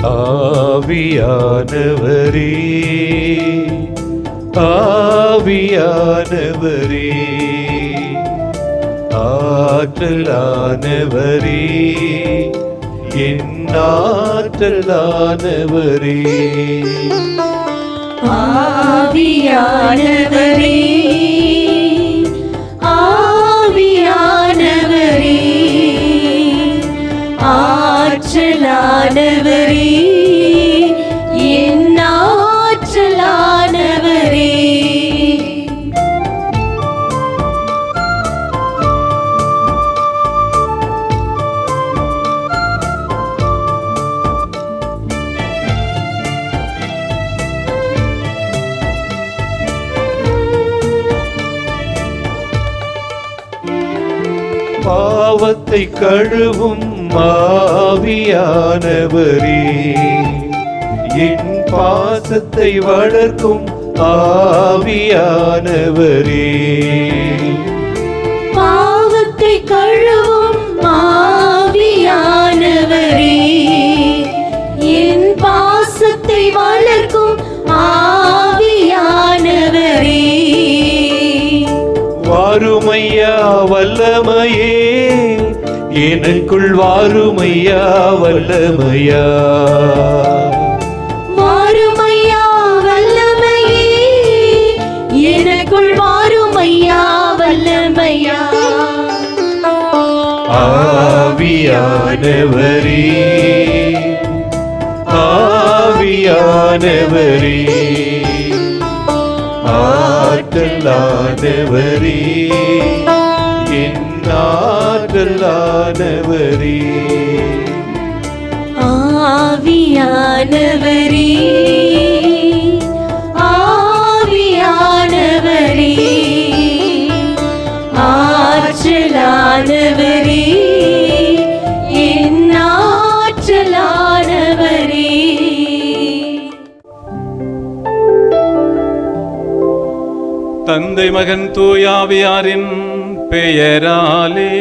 ஆவியானவரே ஆவியானவரே ஆற்றலானவரே என் ஆற்றலானவரே ஆவியானவரே ஆவியானவரே ஆற்றலானவரே என் ஆற்றலானவரே பாவத்தை கழுவும் ஆவியானவரே என் பாசத்தை வளர்க்கும் ஆவியானவரே பாவத்தை கழுவும் ஆவியானவரே என் பாசத்தை வளர்க்கும் ஆவியானவரே வாருமையா வல்லமையே எனக்குள் வாருமையா வல்லமையா வாருமையா வல்லமையே எனக்குள் வாருமையா வல்லமையா ஆவியானவரே ஆவியானவரே ஆற்றலானவரே என் ஆற்றலானவரே ஆவியானவரே ஆவியானவரே ஆற்றலானவரே என் ஆற்றலானவரே தந்தை மகன் தூயாவியாரின் பெயராலே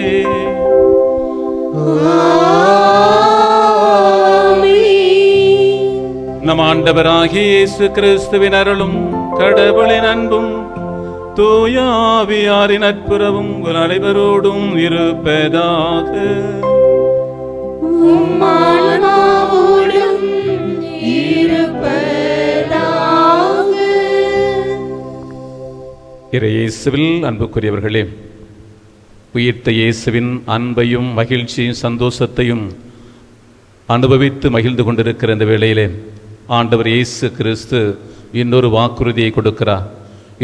நம் ஆண்டவராகிய இயேசு கிறிஸ்துவின் அருளும் கடவுளின் அன்பும் தூயாவியாரின் நட்புறவும் உங்கள் அனைவரோடும் இருப்பதாக. இயேசுவில் அன்புக்குரியவர்களே, உயிர்த்த இயேசுவின் அன்பையும் மகிழ்ச்சியும் சந்தோஷத்தையும் அனுபவித்து மகிழ்ந்து கொண்டிருக்கிற இந்த வேளையிலே ஆண்டவர் இயேசு கிறிஸ்து இன்னொரு வாக்குறுதியை கொடுக்கிறார்.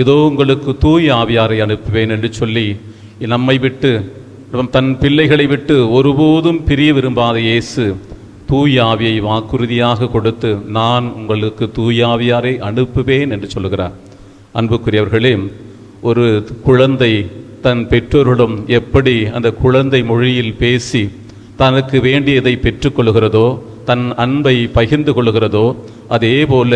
இதோ உங்களுக்கு தூய ஆவியாரை அனுப்புவேன் என்று சொல்லி நம்மை விட்டு தன் பிள்ளைகளை விட்டு ஒருபோதும் பிரிய விரும்பாத இயேசு தூய ஆவியை வாக்குறுதியாக கொடுத்து நான் உங்களுக்கு தூய ஆவியாரை அனுப்புவேன் என்று சொல்லுகிறார். அன்புக்குரியவர்களே, ஒரு குழந்தை தன் பெற்றோரிடம் எப்படி அந்த குழந்தை மொழியில் பேசி தனக்கு வேண்டியதை பெற்றுக்கொள்கிறதோ, தன் அன்பை பகிர்ந்து கொள்கிறதோ, அதே போல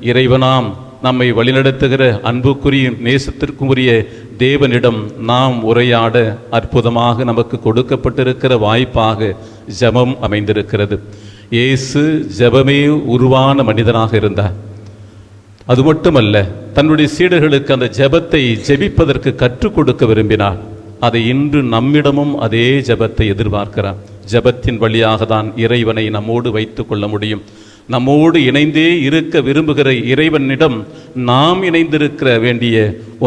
இறைவனாம் நம்மை வழிநடத்துகிற அன்புக்குரிய நேசத்திற்குரிய தேவனிடம் நாம் உரையாட அற்புதமாக நமக்கு கொடுக்கப்பட்டிருக்கிற வாய்ப்பாக ஜெபம் அமைந்திருக்கிறது. இயேசு ஜெபமே உருவான மனிதனாக இருந்தார். அது மட்டுமல்ல, தன்னுடைய சீடர்களுக்கு அந்த ஜெபத்தை ஜெபிப்பதற்கு கற்றுக் கொடுக்க விரும்பினார். அதை இன்று நம்மிடமும் அதே ஜெபத்தை எதிர்பார்க்கிறார். ஜெபத்தின் வழியாக தான் இறைவனை நம்மோடு வைத்து கொள்ள முடியும். நம்மோடு இணைந்தே இருக்க விரும்புகிற இறைவனிடம் நாம் இணைந்திருக்கிற வேண்டிய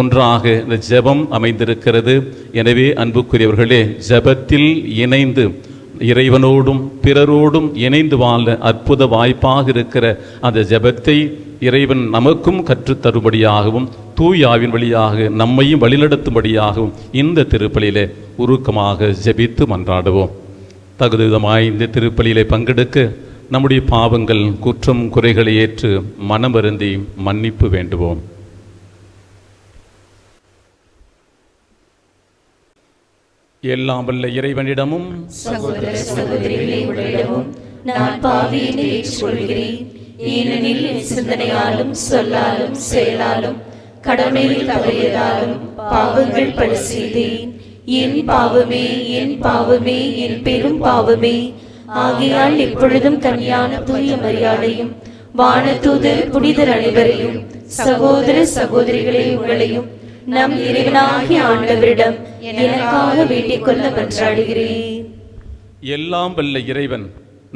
ஒன்றாக இந்த ஜெபம் அமைந்திருக்கிறது. எனவே அன்புக்குரியவர்களே, ஜெபத்தில் இணைந்து இறைவனோடும் பிறரோடும் இணைந்து வாழ அற்புத வாய்ப்பாக இருக்கிற அந்த ஜெபத்தை இறைவன் நமக்கும் கற்றுத்தரும்படியாகவும் தூயாவின் வழியாக நம்மையும் வழிநடத்தும்படியாகவும் இந்த திருப்பலியிலே உருக்கமாக ஜெபித்து மன்றாடுவோம். தகுதிதமாய் இந்த திருப்பலியிலே பங்கெடுக்க நம்முடைய பாவங்கள் குற்றம் குறைகளை ஏற்று மனம் வருந்தி மன்னிப்பு வேண்டுவோம். எல்லாம் வல்ல இறைவனிடமும் சகோதர சகோதரிகளிடமும் நான் பாவியை ஏற்றுக்கொள்கிறேன். ஏனெனில் என் சிந்தனையாலும் சொல்லாலும் செயலாலும் கடமையில் தவறியதாலும் பாவங்கள் பல செய்தேன். என் பாவமே என் பாவமே என் பெரும் பாவமே. ஆகையால் இப்பொழுதும் கன்னியான தூய மரியாதையும் வானதூதர் புனிதர் அனைவரையும் சகோதர சகோதரிகளே உங்களையும் நம் இறைவனாகிய ஆண்டவரிடம் எனக்காக வேண்டிக் கொள்ள மன்றாடுகிறேன். எல்லாம் வல்ல இறைவன்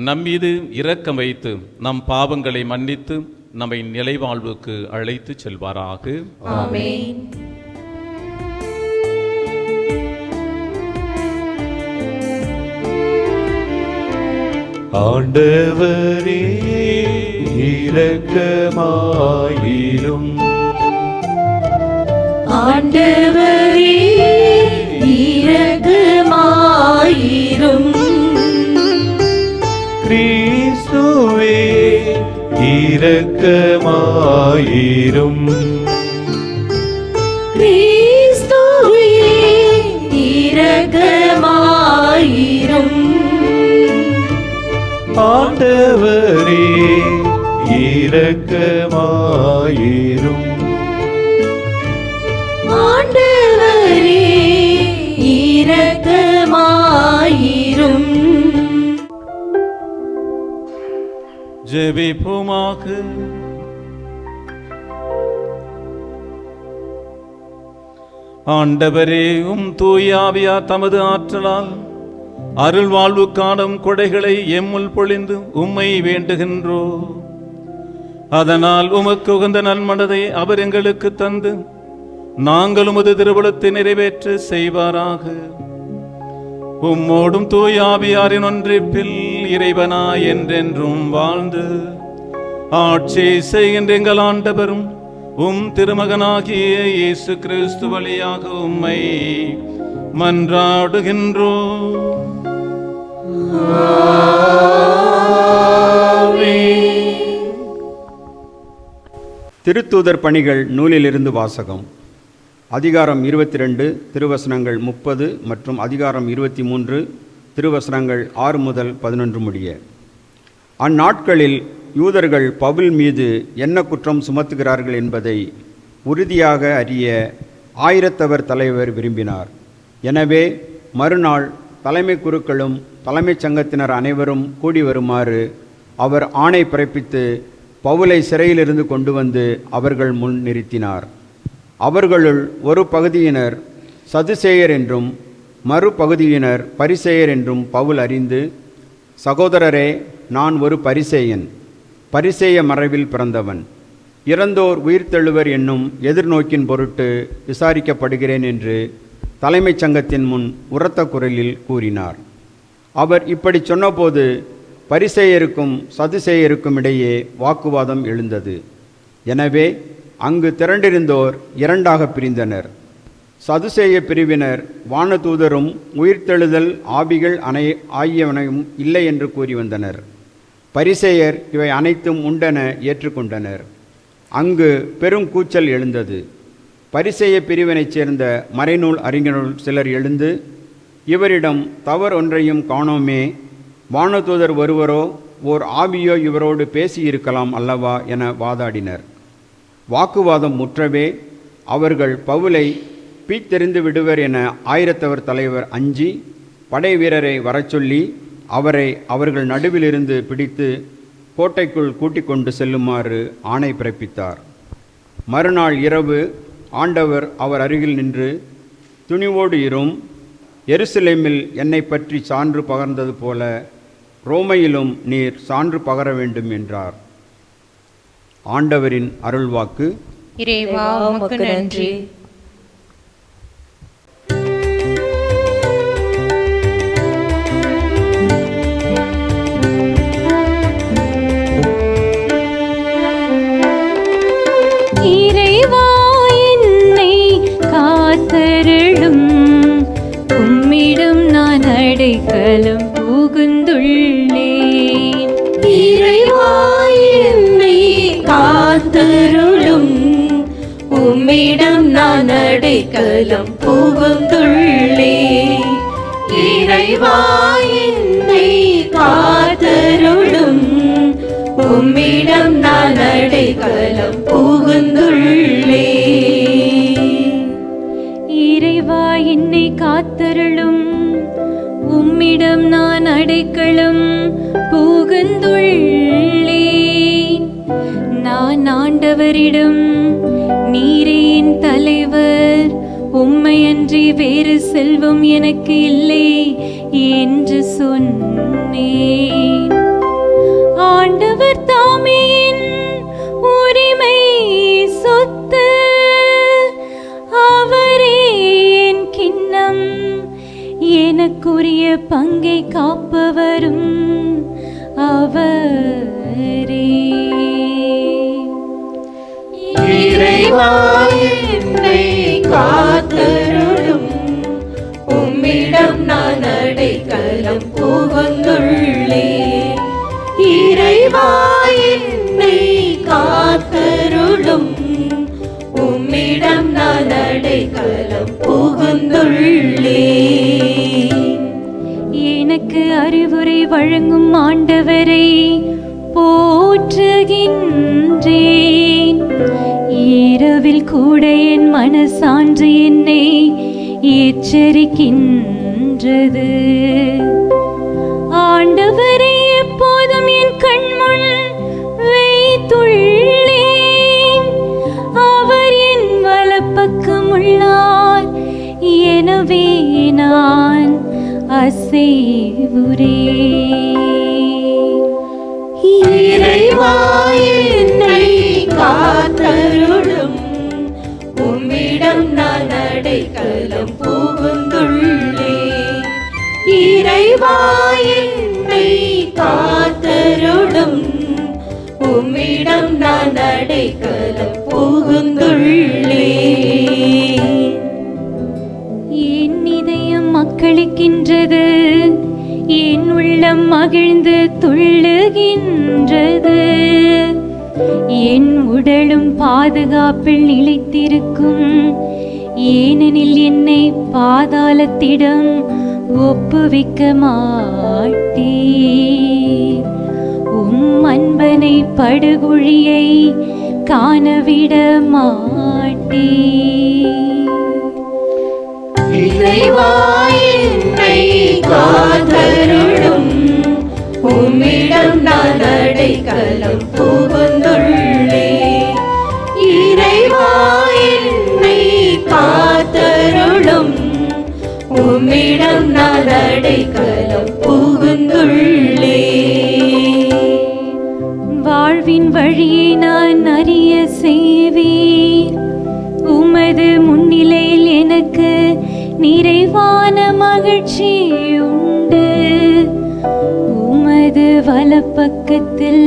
நம்மீது இரக்கம் வைத்து நம் பாவங்களை மன்னித்து நம்மை நிலைவாழ்வுக்கு அழைத்து செல்வாராக. ஆமென். ஆண்டவரே இரக்கமாயிரும். ஆண்டவரே இரக்கமாயிரும். கிறிஸ்துவே இரக்கமாயிரும். கிறிஸ்துவே இரக்கமாயிரும். ஆண்டவரே இரக்கமாயிரும். ஆண்டவரே இரக்கமாயிரும். ஜெபிப்போமாக. ஆண்டவரே, தூய ஆவியார் தமது ஆற்றலால் அருள் வாழ்வு காணும் கொடைகளை எம்முள் பொழிந்து உம்மை வேண்டுகின்றோ. அதனால் உமக்கு உகந்த நன்மனதை அவர் எங்களுக்கு தந்து நாங்கள் உமது திருவுளத்தை நிறைவேற்ற செய்வாராக. உம்மோடும் தூய ஆவியாரின் ஒன்றிப்பில் இறைவனாய் என்றென்றும் வாழ்ந்து ஆட்சி செய்கின்ற எங்கள் ஆண்டவரும் திருமகனாகிய இயேசு கிறிஸ்து வழியாக உம்மை மன்றாடுகின்றோம். திருத்தூதர் பணிகள் நூலிலிருந்து வாசகம். அதிகாரம் 22 திருவசனங்கள் 30 மற்றும் அதிகாரம் 23 திருவசனங்கள் 6 முதல் 11 முடிய. அந்நாட்களில் யூதர்கள் பவுல் மீது என்ன குற்றம் சுமத்துகிறார்கள் என்பதை உறுதியாக அறிய ஆயிரத்தவர் தலைவர் விரும்பினார். எனவே மறுநாள் தலைமை குருக்களும் தலைமைச் சங்கத்தினர் அனைவரும் கூடி வருமாறு அவர் ஆணை பிறப்பித்து பவுலை சிறையிலிருந்து கொண்டு வந்து அவர்கள் முன் நிறுத்தினார். அவர்களுள் ஒரு பகுதியினர் சதுசேயர் என்றும் மறுபகுதியினர் பரிசேயர் என்றும் பவுல் அறிந்து, சகோதரரே, நான் ஒரு பரிசேயன், பரிசேய மரபில் பிறந்தவன், இறந்தோர் உயிர்த்தெழுவர் என்னும் எதிர்நோக்கின் பொருட்டு விசாரிக்கப்படுகிறேன் என்று தலைமைச் சங்கத்தின் முன் உரத்த குரலில் கூறினார். அவர் இப்படி சொன்னபோது பரிசேயருக்கும் சதுசேயருக்கும் இடையே வாக்குவாதம் எழுந்தது. எனவே அங்கு திரண்டிருந்தோர் இரண்டாக பிரிந்தனர். சதுசேய பிரிவினர் வானதூதரும் உயிர்த்தெழுதல் ஆவிகள் ஆகியவனையும் இல்லை என்று கூறி வந்தனர். பரிசேயர் இவை அனைத்தும் உண்டென ஏற்றுக்கொண்டனர். அங்கு பெரும் கூச்சல் எழுந்தது. பரிசேய பிரிவினைச் சேர்ந்த மறைநூல் அறிஞர்கள் சிலர் எழுந்து, இவரிடம் தவறு ஒன்றையும் காணோமே, வானதூதர் ஒருவரோ ஓர் ஆவியோ இவரோடு பேசியிருக்கலாம் அல்லவா என வாதாடினர். வாக்குவாதம் முற்றவே அவர்கள் பவுலை பீத்தெறிந்து விடுவர் என ஆயிரத்தவர் தலைவர் அஞ்சி படை வீரரை வரச்சொல்லி அவரை அவர்கள் நடுவிலிருந்து பிடித்து கோட்டைக்குள் கூட்டிக் கொண்டு செல்லுமாறு ஆணை பிறப்பித்தார். மறுநாள் இரவு ஆண்டவர் அவர் அருகில் நின்று, துணிவோடு இரும், எருசலேமில் என்னை பற்றி சான்று பகர்ந்தது போல ரோமையிலும் நீர் சான்று பகர வேண்டும் என்றார். ஆண்டவரின் அருள்வாக்கு. இறைவா, உமக்கு நன்றி. இறைவா, என்னை காத்தருளும், உம்மிடம் நான் அடைக்கலம் புகுந்துள்ளேன். இறைவா, என்னை காத்தருளும், உம்மிடம் நான் அடைக்கலம் புகுந்துள்ளேன். இறைவா, என்னை காத்தருளும், உம்மிடம் நான் அடைக்கலம் புகுந்துள்ளேன். இறைவா, என்னை காத்தருளும், உம்மிடம் நான் அடைக்கலம் புகுந்துள்ளேன். நான் ஆண்டவரிடம், நீரே என் தலைவர், உம்மையன்றி வேறு செல்வம் எனக்கு இல்லை என்று சொன்னேன். ஆண்டவர் தாமே என் உரிமை சொத்து, அவரே என் கிண்ணம், எனக்குரிய பங்கை காப்பவரும் அவரே. இறைவா என்னை காத்தருளும், உம்மிடம் நான் அடைக்கலம் புகுந்துள்ளேன். இறைவா என்னை காத்தருளும், உம்மிடம் நான் அடைக்கலம் புகுந்துள்ளேன். எனக்கு அறிவுரை வழங்கும் ஆண்டவரை போற்றுகின்றேன். இரவில் கூட என் மனசான்று என்னை எச்சரிக்கின்றது. ஆண்டவரை எப்போதும் என் கண்முன் வைத்துள்ளேன். அவர் என் வலப்பக்கம் உள்ளார், எனவே நான் அசைவுறேன். இறைவா என்னை காத்தருளும், உம்மிடம் நான் அடைக்கலம் புகுந்துள்ளேன். இறைவா என்னை காத்தருளும், உம்மிடம் நான் அடைக்கலம் புகுந்துள்ளேன். என் இதயம் மக்களுக்கின்றது, என் உள்ளம் மகிழ்ந்து துள்ளுகின்றது. என் உடலும் பாதுகாப்பில் நிலைத்திருக்கும், ஏனெனில் என்னை பாதாளத்திடம் ஒப்புவிக்க மாட்டீர். உம் அன்பனை படுகுழியை காணவிட மாட்டீர். இறைவா என்னை காத்தருளும், உம்மிடம் நான் அடைக்கலம் புகுந்துள்ளேன். இறைவா என்னை காத்தருளும், உம்மிடம் நான் அடைக்கலம் புகுந்துள்ளேன். வாழ்வின் வழியை நான் அறிய செய்வீர். உமது முன்னிலையில் எனக்கு நிறைவான மகிழ்ச்சி உண்டு. உமது வலப்பக்கத்தில்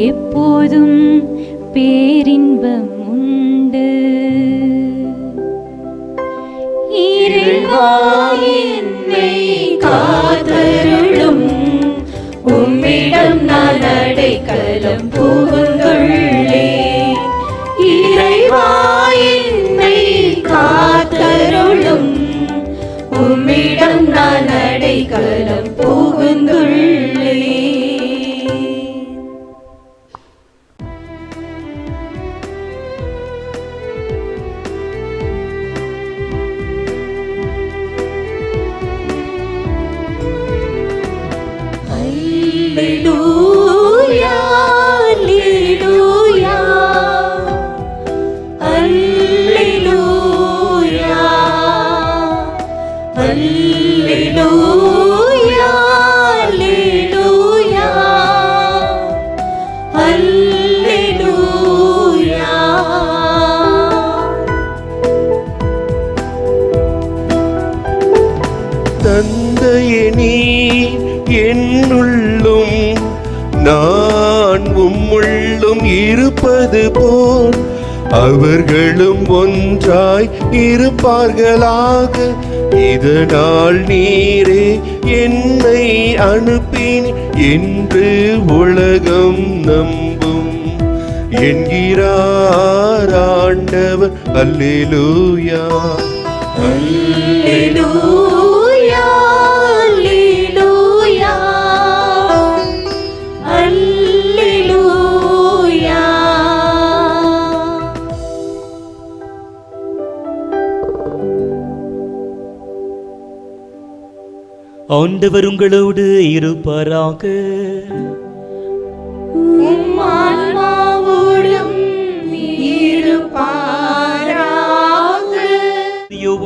எப்போதும் பேரின்பம் உண்டு. இறைவா என்னை காத்தருளும், உம்மிடம் நான் அடைக்கலம் புகுந்துள்ளேன். இறைவா என்னை காத்தருளும், உம்மிடம் நான் அடைக்கலம் புகுந்துள்ளேன். Alleluia, alleluia, alleluia, alleluia, alleluia, alleluia. தந்தையே நீ என்னுள்ளும் நான் உம்முள்ளும் இருப்பது போல் அவர்களும் ஒன்றாய் இருப்பார்களாக. இதனால் நீரே என்னை அனுப்பினீர் என்று உலகம் நம்பும் என்கிறார் ஆண்டவர். அல்லேலூயா, Alleluia, alleluia, alleluia. ஆண்டவர் உங்களோடு இருப்பாராக.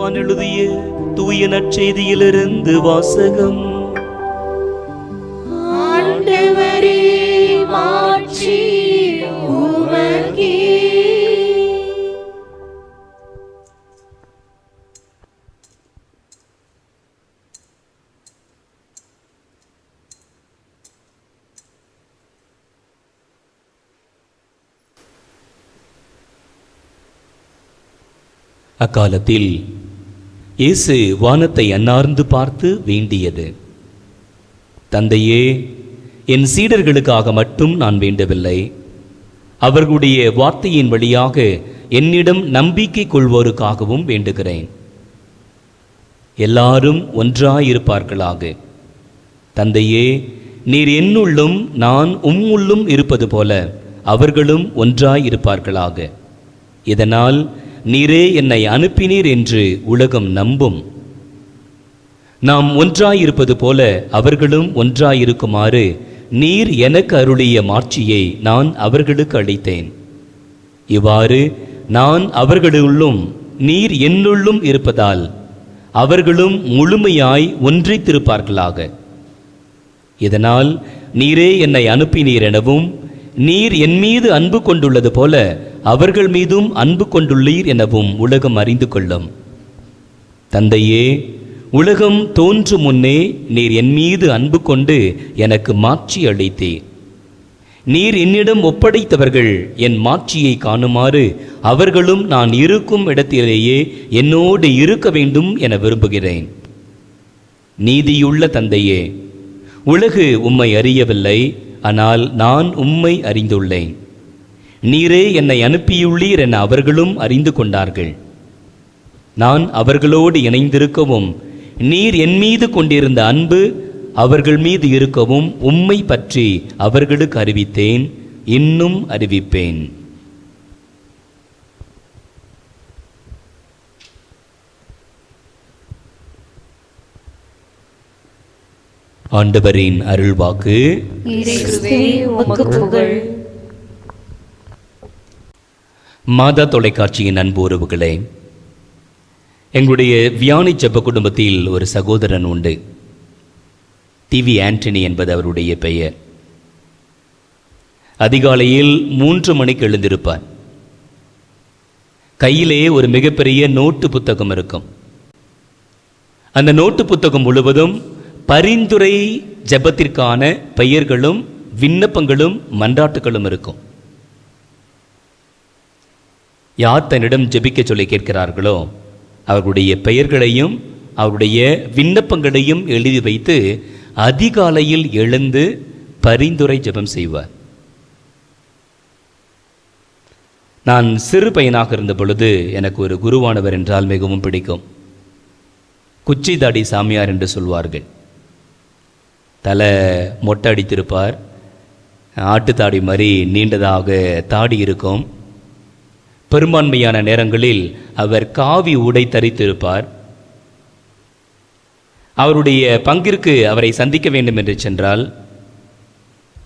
யோவான் எழுதிய தூய நற்செய்தியிலிருந்து வாசகம். ஆண்டவரே, மாட்சி உமக்கே. அக்காலத்தில் இயேசு வானத்தை அண்ணார்ந்து பார்த்து வேண்டியது, தந்தையே, என் சீடர்களுக்காக மட்டும் நான் வேண்டவில்லை, அவர்களுடைய வார்த்தையின் வழியாக என்னிடம் நம்பிக்கை கொள்வோருக்காகவும் வேண்டுகிறேன். எல்லாரும் ஒன்றாயிருப்பார்களாக. தந்தையே, நீர் என்னுள்ளும் நான் உம்முள்ளும் இருப்பது போல அவர்களும் ஒன்றாயிருப்பார்களாக. இதனால் நீரே என்னை அனுப்பினீர் என்று உலகம் நம்பும். நாம் ஒன்றாயிருப்பது போல அவர்களும் ஒன்றாயிருக்குமாறு நீர் எனக்கு அருளிய மாட்சியை நான் அவர்களுக்கு அளித்தேன். இவ்வாறு நான் அவர்களுள்ளும் நீர் என்னுள்ளும் இருப்பதால் அவர்களும் முழுமையாய் ஒன்றித்திருப்பார்களாக. இதனால் நீரே என்னை அனுப்பினீர் எனவும் நீர் என் மீது அன்பு கொண்டுள்ளது போல அவர்கள் மீதும் அன்பு கொண்டுள்ளீர் எனவும் உலகம் அறிந்து கொள்ளும். தந்தையே, உலகம் தோன்றும் முன்னே நீர் என் மீது அன்பு கொண்டு எனக்கு மாட்சி அளித்தீர். நீர் என்னிடம் ஒப்படைத்தவர்கள் என் மாட்சியை காணுமாறு அவர்களும் நான் இருக்கும் இடத்திலேயே என்னோடு இருக்க வேண்டும் என விரும்புகிறேன். நீதியுள்ள தந்தையே, உலகு உம்மை அறியவில்லை, ஆனால் நான் உம்மை அறிந்துள்ளேன். நீரே என்னை அனுப்பியுள்ளீர் என அவர்களும் அறிந்து கொண்டார்கள். நான் அவர்களோடு இணைந்திருக்கவும் நீர் என் மீது கொண்டிருந்த அன்பு அவர்கள் மீது இருக்கவும் உம்மை பற்றி அவர்களுக்கு அறிவித்தேன், இன்னும் அறிவிப்பேன். ஆண்டவரின் அருள்வாக்கு. கிறிஸ்துவே, உமக்கு புகழ். மாதா தொலைக்காட்சியின் அன்பு உறவுகளே, எங்களுடைய வியானி ஜெப குடும்பத்தில் ஒரு சகோதரன் உண்டு. டிவி ஆண்டனி என்பது அவருடைய பெயர். அதிகாலையில் 3 மணிக்கு எழுந்திருப்பார். கையிலே ஒரு மிகப்பெரிய நோட்டு புத்தகம் இருக்கும். அந்த நோட்டு புத்தகம் முழுவதும் பரிந்துரை ஜெபத்திற்கான பெயர்களும் விண்ணப்பங்களும் மன்றாட்டுகளும் இருக்கும். யார் தன்னிடம் ஜெபிக்க சொல்லி கேட்கிறார்களோ அவர்களுடைய பெயர்களையும் அவருடைய விண்ணப்பங்களையும் எழுதி வைத்து அதிகாலையில் எழுந்து பரிந்துரை ஜெபம் செய்வார். நான் சிறு பையனாக இருந்த பொழுது எனக்கு ஒரு குருவானவர் என்றால் மிகவும் பிடிக்கும். குச்சி தாடி சாமியார் என்று சொல்வார்கள். தலை மொட்டை அடித்திருப்பார். ஆட்டுத்தாடி மாதிரி நீண்டதாக தாடி இருக்கும். பெரும்பான்மையான நேரங்களில் அவர் காவி உடை தரித்திருப்பார். அவருடைய பங்கிற்கு அவரை சந்திக்க வேண்டும் என்று சென்றால்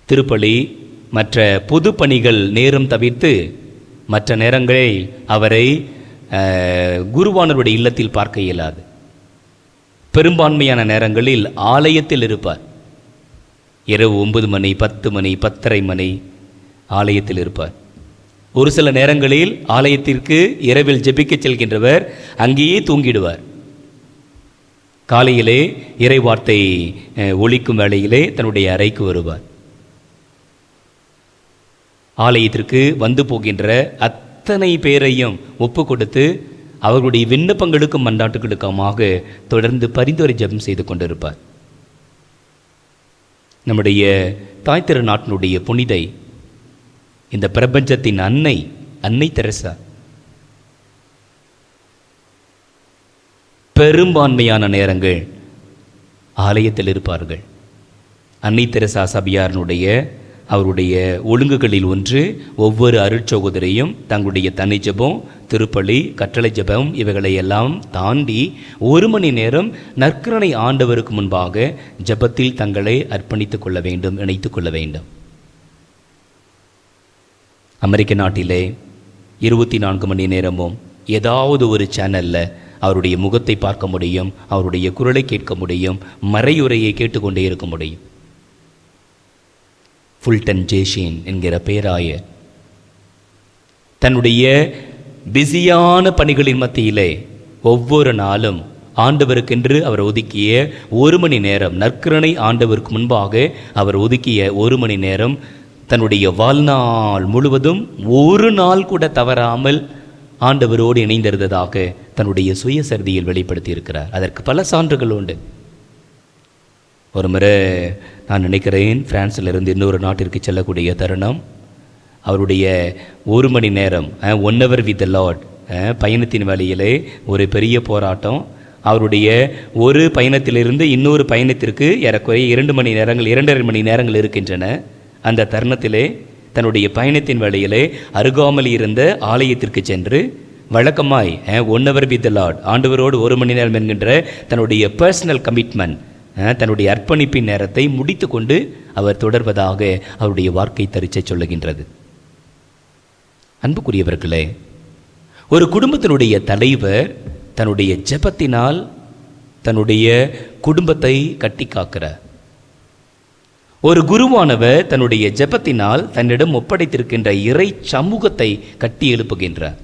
திருப்பலி மற்ற பொது பணிகள் நேரம் தவிர்த்து மற்ற நேரங்களில் அவரை குருவானவருடைய இல்லத்தில் பார்க்க இயலாது. பெரும்பான்மையான நேரங்களில் ஆலயத்தில் இருப்பார். இரவு 9 மணி, 10 மணி, 10:30 மணி ஆலயத்தில் இருப்பார். ஒரு சில நேரங்களில் ஆலயத்திற்கு இரவில் ஜெபிக்க செல்கின்றவர் அங்கேயே தூங்கிடுவார். காலையிலே இறைவார்த்தை ஒலிக்கும் வேளையிலே தன்னுடைய அறைக்கு வருவார். ஆலயத்திற்கு வந்து போகின்ற அத்தனை பேரையும் ஒப்பு கொடுத்து அவர்களுடைய விண்ணப்பங்களுக்கும் மன்றாட்டுகளுக்குமாக தொடர்ந்து பரிந்துரை ஜெபம் செய்து கொண்டிருப்பார். நம்முடைய தாய் திருநாட்டினுடைய புனிதை, இந்த பிரபஞ்சத்தின் அன்னை தெரசா பெரும்பான்மையான நேரங்கள் ஆலயத்தில் இருப்பார்கள். அன்னை தெரசா சபையாரனுடைய அவருடைய ஒழுங்குகளில் ஒன்று, ஒவ்வொரு அருட்சகோதரையும் தங்களுடைய தனி ஜெபம், திருப்பலி, கட்டளை ஜெபம் இவைகளை எல்லாம் தாண்டி 1 மணி நேரம் நற்கருணை ஆண்டவருக்கு முன்பாக ஜெபத்தில் தங்களை அர்ப்பணித்துக் கொள்ள வேண்டும், இணைத்துக் கொள்ள வேண்டும். அமெரிக்க நாட்டிலே 24 மணி நேரமும் ஏதாவது ஒரு சேனலில் அவருடைய முகத்தை பார்க்க முடியும், அவருடைய குரலை கேட்க முடியும், மறையுரையை கேட்டுக்கொண்டே இருக்க முடியும். ஃபுல்டன் ஜேஷின் என்கிற பேராயர் தன்னுடைய பிஸியான பணிகளின் மத்தியிலே ஒவ்வொரு நாளும் ஆண்டவருக்கென்று அவர் ஒதுக்கிய 1 மணி நேரம், நற்கருணை ஆண்டவருக்கு முன்பாக அவர் ஒதுக்கிய 1 மணி நேரம் தன்னுடைய வாழ்நாள் முழுவதும் ஒரு நாள் கூட தவறாமல் ஆண்டவரோடு இணைந்திருந்ததாக தன்னுடைய சுயசரிதியில் வெளிப்படுத்தி இருக்கிறார். அதற்கு பல சான்றுகள் உண்டு. ஒரு முறை நான் நினைக்கிறேன், பிரான்சிலிருந்து இன்னொரு நாட்டிற்கு செல்லக்கூடிய தருணம், அவருடைய 1 மணி நேரம் 1 hour with the Lord பயணத்தின் வழியிலே ஒரு பெரிய போராட்டம். அவருடைய ஒரு பயணத்திலிருந்து இன்னொரு பயணத்திற்கு ஏறக்குறைய 2.5 மணி நேரங்கள் இருக்கின்றன. அந்த தருணத்திலே தன்னுடைய பயணத்தின் வழியிலே அருகாமல் இருந்த ஆலயத்திற்கு சென்று வழக்கமாய் 1 hour with the Lord, ஆண்டவரோடு 1 மணி நேரம் என்கின்ற தன்னுடைய பர்சனல் கமிட்மெண்ட், தன்னுடைய அர்ப்பணிப்பின் நேரத்தை முடித்து கொண்டு அவர் தொடர்வதாக அவருடைய வாழ்க்கை தரிச்சை சொல்லுகின்றது. அன்புக்குரியவர்களே, ஒரு குடும்பத்தினுடைய தலைவர் தன்னுடைய ஜெபத்தினால் தன்னுடைய குடும்பத்தை கட்டி காக்கிறார். ஒரு குருவானவர் தன்னுடைய ஜெபத்தினால் தன்னிடம் ஒப்படைத்திருக்கின்ற இறை சமூகத்தை கட்டி எழுப்புகின்றார்.